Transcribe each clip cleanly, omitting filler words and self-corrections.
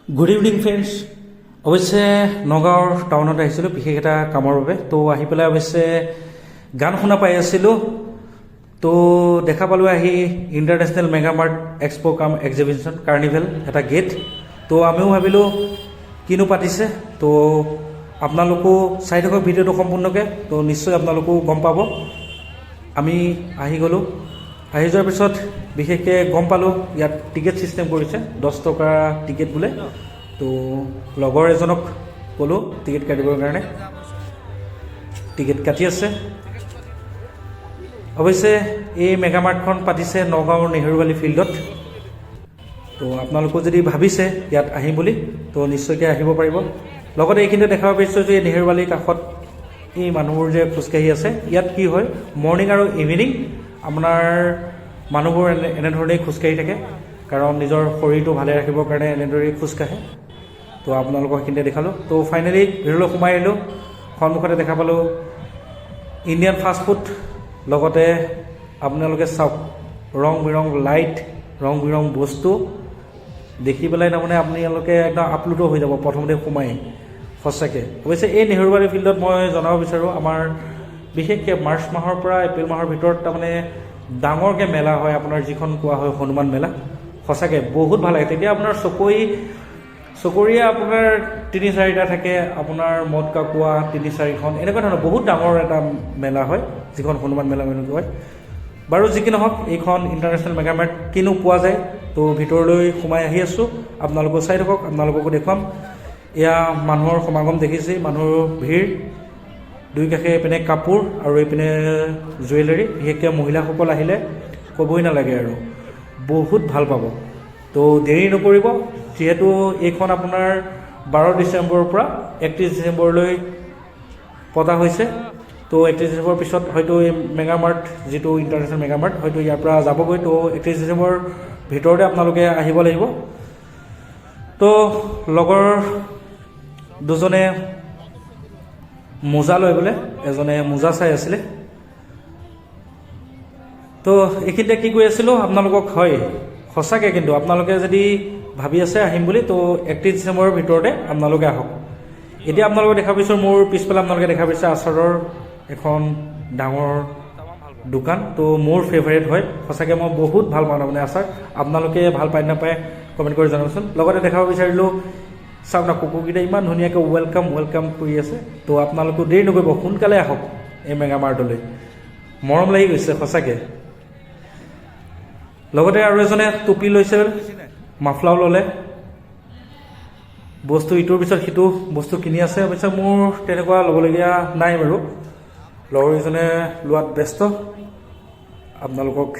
Good evening friends. অৱশ্যে নগাঁৱৰ টাউনত আহিছিলোঁ বিশেষ এটা কামৰ বাবে। তো আহি পেলাই অৱশ্যে গান শুনা পাই আছিলোঁ। তো দেখা পালোঁ আহি ইণ্টাৰনেশ্যনেল মেগামাৰ্ট এক্সপ' কাম এক্সিবিশ্যন কাৰ্নিভেল এটা গেট। তো আমিও ভাবিলোঁ কিনো পাতিছে। তো আপোনালোকো চাই থাকক ভিডিঅ'টো সম্পূৰ্ণকৈ। তো নিশ্চয় আপোনালোকো গম পাব। আমি আহি গ'লোঁ। আহি যোৱাৰ পিছত বিশেষকৈ গম পালোঁ ইয়াত টিকেট ছিষ্টেম কৰিছে, 10 টকা টিকেট বোলে। তো লগৰ এজনক ক'লোঁ টিকেট কাটিবৰ কাৰণে, টিকেট কাটি আছে। অৱশ্যে এই মেগামাৰ্টখন পাতিছে নগাঁৱৰ নেহেৰুবালি ফিল্ডত। তো আপোনালোকো যদি ভাবিছে ইয়াত আহিম বুলি তো নিশ্চয়কৈ আহিব পাৰিব। লগতে এইখিনিতে দেখাব পাৰিছোঁ যে নেহেৰুবালিৰ কাষত এই মানুহবোৰ যে খোজকাঢ়ি আছে, ইয়াত কি হয় মৰ্ণিং আৰু ইভিনিং আপোনাৰ মানুহবোৰ এনেধৰণেই খোজকাঢ়ি থাকে, কাৰণ নিজৰ শৰীৰটো ভালে ৰাখিবৰ কাৰণে এনেদৰেই খোজকাঢ়ে। তো আপোনালোকক সেইখিনিতে দেখালোঁ। তো ফাইনেলি ভিতৰলৈ সোমাই আহিলোঁ। সন্মুখতে দেখা পালোঁ ইণ্ডিয়ান ফাষ্টফুড। লগতে আপোনালোকে চাওক ৰং বিৰং লাইট, ৰং বিৰং বস্তু দেখি পেলাই তাৰমানে আপোনালোকে একদম আপ্লুত হৈ যাব প্ৰথমতে সোমাই, সঁচাকৈ। অৱশ্যে এই নেহেৰুবালি ফিল্ডত মই জনাব বিচাৰোঁ, আমাৰ বিশেষকৈ মাৰ্চ মাহৰ পৰা এপ্ৰিল মাহৰ ভিতৰত তাৰমানে ডাঙৰকৈ মেলা হয়, আপোনাৰ যিখন কোৱা হয় হনুমান মেলা। সঁচাকৈ বহুত ভাল লাগে। তেতিয়া আপোনাৰ চকৰীয়া আপোনাৰ 3-4টা থাকে, আপোনাৰ মদ কাকুৱা 3-4খন, এনেকুৱা ধৰণৰ বহুত ডাঙৰ এটা মেলা হয়, যিখন হনুমান মেলা বুলি কয়। বাৰু যি কি নহওক, এইখন ইণ্টাৰনেশ্যনেল মেগামাৰ্ট কিনো পোৱা যায়। তো ভিতৰলৈ সোমাই আহি আছোঁ, আপোনালোকো চাই থাকক, আপোনালোককো দেখুৱাম। এয়া মানুহৰ সমাগম দেখিছেই, মানুহৰ ভিৰ। দুই কাষে এইপিনে কাপোৰ আৰু এইপিনে জুৱেলাৰী। বিশেষকৈ মহিলাসকল আহিলে ক'বই নালাগে আৰু বহুত ভাল পাব। তো দেৰি নকৰিব, যিহেতু এইখন আপোনাৰ 12 ডিচেম্বৰৰ পৰা 31 ডিচেম্বৰলৈ পতা হৈছে। তো 31 ডিচেম্বৰৰ পিছত হয়তো এই মেগামাৰ্ট, যিটো ইণ্টাৰনেশ্যনেল মেগামাৰ্ট, হয়তো ইয়াৰ পৰা যাবগৈ। তো 31 ডিচেম্বৰৰ ভিতৰতে আপোনালোকে আহিব লাগিব। তো লগৰ দুজনে মোজা লৈ বোলে, এজনে মোজা চাই আছিলে। তো এইখিনিতে কি কৈ আছিলোঁ আপোনালোকক, হয় সঁচাকৈ, কিন্তু আপোনালোকে যদি ভাবি আছে আহিম বুলি তো 31 ডিচেম্বৰৰ ভিতৰতে আপোনালোকে আহক। এতিয়া আপোনালোকে দেখা পাইছোঁ মোৰ পিছফালে আপোনালোকে দেখা পাইছে আচাৰৰ এখন ডাঙৰ দোকান। তো মোৰ ফেভাৰেট হয়, সঁচাকৈ মই বহুত ভাল পাওঁ তাৰমানে আচাৰ। আপোনালোকে ভাল পায় নাপায় কমেণ্ট কৰি জনাবচোন। লগতে দেখাব বিচাৰিলোঁ, চাওক না কুকুৰকেইটা ইমান ধুনীয়াকৈ ৱেলকাম কৰি আছে। তো আপোনালোকো দেৰি নকৰিব, সোনকালে আহক এই মেগামাৰ্টলৈ। মৰম লাগি গৈছে সঁচাকৈ। লগতে আৰু এজনে টুপি লৈছে, মাফলাও ল'লে, বস্তু ইটোৰ পিছত সিটো বস্তু কিনি আছে। অৱশ্যে মোৰ তেনেকুৱা ল'বলগীয়া নাই বাৰু, লগৰকেইজনে লোৱাত ব্যস্ত। আপোনালোকক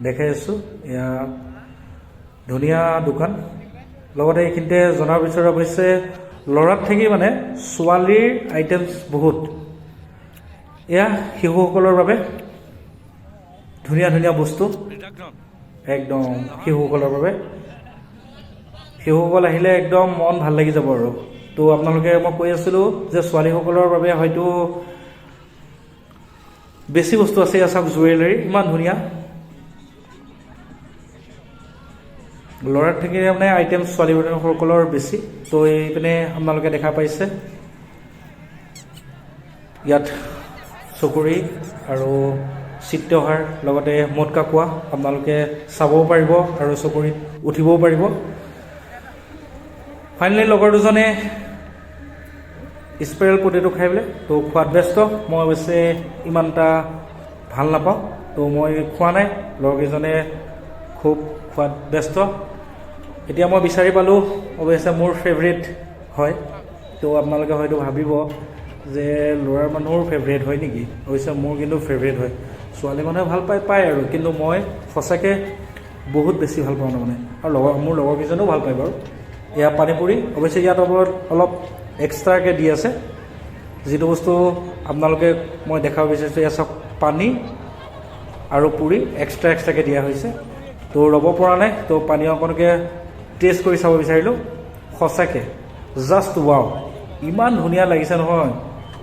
দেখাই আছোঁ, এয়া ধুনীয়া দোকান। লগতে এইখিনিতে জনাব বিচাৰোঁ, অৱশ্যে ল'ৰাত থাকি মানে ছোৱালীৰ আইটেমছ বহুত। এয়া শিশুসকলৰ বাবে ধুনীয়া বস্তু, একদম শিশুসকলৰ বাবে। শিশুসকল আহিলে একদম মন ভাল লাগি যাব আৰু। তো আপোনালোকে, মই কৈ আছিলোঁ যে ছোৱালীসকলৰ বাবে হয়তো বেছি বস্তু আছে। চাওক জুৱেলাৰী ইমান ধুনীয়া, ল'ৰাত থাকি মানে আইটেম ছোৱালীসকলৰ বেছি। তো এইপিনে আপোনালোকে দেখা পাইছে ইয়াত চকৰি আৰু চিত্ৰহাৰ, লগতে মদ কাকুৱা আপোনালোকে চাবও পাৰিব আৰু চকৰিত উঠিবও পাৰিব। ফাইনেলি লগৰ দুজনে স্পাইৰেল পটেটো খাই বোলে, তো খোৱাত ব্যস্ত। মই অৱশ্যে ইমান এটা ভাল নাপাওঁ, তো মই খোৱা নাই। লগৰকেইজনে খুব খোৱাত ব্যস্ত। এতিয়া মই বিচাৰি পালোঁ, অৱশ্যে মোৰ ফেভৰেট হয়। তো আপোনালোকে হয়তো ভাবিব যে ল'ৰাৰ মানুহৰ ফেভৰেট হয় নেকি। অৱশ্যে মোৰ কিন্তু ফেভৰেট হয়। ছোৱালী মানুহে ভাল পায় আৰু, কিন্তু মই সঁচাকৈ বহুত বেছি ভাল পাওঁ তাৰমানে। আৰু মোৰ লগৰকেইজনেও ভাল পায় বাৰু। এয়া পানীপুৰি, অৱশ্যে ইয়াত অলপ এক্সট্ৰাকৈ দি আছে, যিটো বস্তু আপোনালোকে মই দেখাব বিচাৰিছোঁ। এয়া চাওক, পানী আৰু পুৰি এক্সট্ৰাকৈ দিয়া হৈছে। তো ৰ'ব পৰা নাই, তো পানী অকণকৈ টেষ্ট কৰি চাব বিচাৰিলোঁ। সঁচাকৈ জাষ্ট ৱাও, ইমান ধুনীয়া লাগিছে নহয়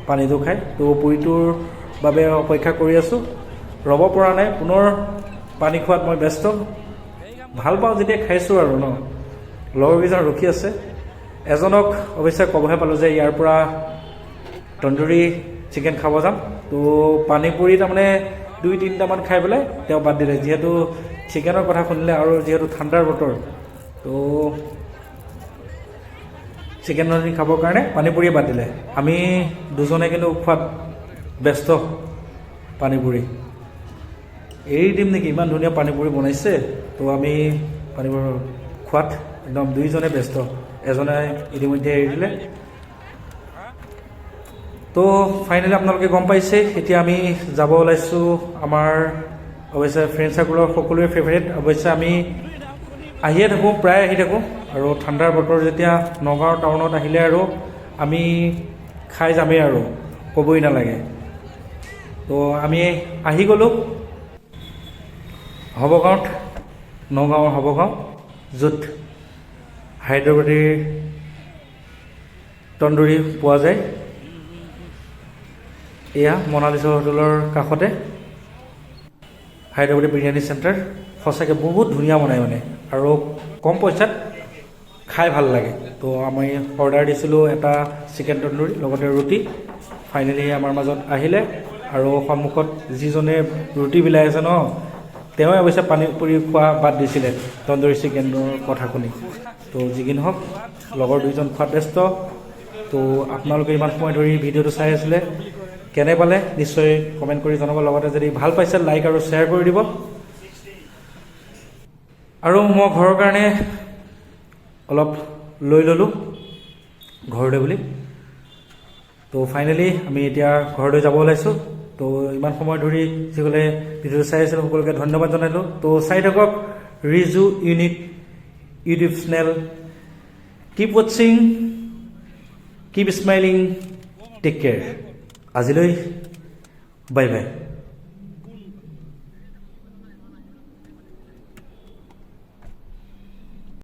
পানীটো খাই। তো পুৰিটোৰ বাবে অপেক্ষা কৰি আছোঁ, ৰ'ব পৰা নাই। পুনৰ পানী খোৱাত মই ব্যস্ত। ভাল পাওঁ যেতিয়া খাইছোঁ আৰু ন। লগৰকেইজন ৰখি আছে। এজনক অৱশ্যে ক'বহে পালোঁ যে ইয়াৰ পৰা তন্দুৰী চিকেন খাব যাম। তো পানী পুৰি তাৰমানে 2-3টামান খাই পেলাই তেওঁ বাদ দিলে, যিহেতু চিকেনৰ কথা শুনিলে আৰু যিহেতু ঠাণ্ডাৰ বতৰ, তো চিকেন তন্দুৰী খাবৰ কাৰণে পানী পুৰিয়ে বাদ দিলে। আমি দুজনে কিন্তু খোৱাত ব্যস্ত। পানী পুৰি এৰি দিম নেকি, ইমান ধুনীয়া পানী পুৰি বনাইছে। তো আমি পানীপুৰি খোৱাত একদম দুইজনে ব্যস্ত, এজনে ইতিমধ্যে এৰি দিলে। তো ফাইনেলি আপোনালোকে গম পাইছে, এতিয়া আমি যাব ওলাইছোঁ আমাৰ অৱশ্যে ফ্ৰেণ্ড চাৰ্কুলৰ সকলোৰে ফেভাৰিট। অৱশ্যে আমি আহিয়ে থাকোঁ, প্ৰায় আহি থাকোঁ, আৰু ঠাণ্ডাৰ বতৰ যেতিয়া নগাঁও টাউনত আহিলে আৰু আমি খাই যামেই আৰু ক'বই নালাগে। তো আমি আহি গ'লোঁ হবগাঁৱত, নগাঁৱৰ হবগাঁও, য'ত হায়দৰাবাদী তন্দুৰী পোৱা যায়। এয়া মনালিছা হোটেলৰ কাষতে হায়দৰাবাদী বিৰিয়ানী চেণ্টাৰ। সঁচাকৈ বহুত ধুনীয়া বনায় মানে, আৰু কম পইচাত খাই ভাল লাগে। তো আমি অৰ্ডাৰ দিছিলোঁ এটা চিকেন তন্দুৰী লগতে ৰুটি। ফাইনেলি আমাৰ মাজত আহিলে, আৰু সন্মুখত যিজনে ৰুটি বিলাই আছে ন, তেওঁৱে অৱশ্যে পানী পুৰি খোৱা বাদ দিছিলে তন্দুৰী চিকেনৰ কথা শুনি। তো যি কি নহওক, লগৰ দুইজন খোৱাত ব্যস্ত। তো আপোনালোকে ইমান সময় ধৰি ভিডিঅ'টো চাই আছিলে, কেনে পালে নিশ্চয় কমেণ্ট কৰি জনাব। লগতে যদি ভাল পাইছে লাইক আৰু শ্বেয়াৰ কৰি দিব। আৰু মই ঘৰৰ কাৰণে অলপ লৈ ল'লোঁ ঘৰলৈ বুলি। তো ফাইনেলি আমি এতিয়া ঘৰলৈ যাব ওলাইছোঁ। তো ইমান সময় ধৰি যিসকলে ভিডিঅ'টো চাই আছিলোঁ সকলোকে ধন্যবাদ জনালোঁ। তো চাই থাকক Riju unique YouTube channel. Keep ৱাটছিং, কিপ স্মাইলিং, টেক কেয়াৰ। আজিলৈ বাই বাই।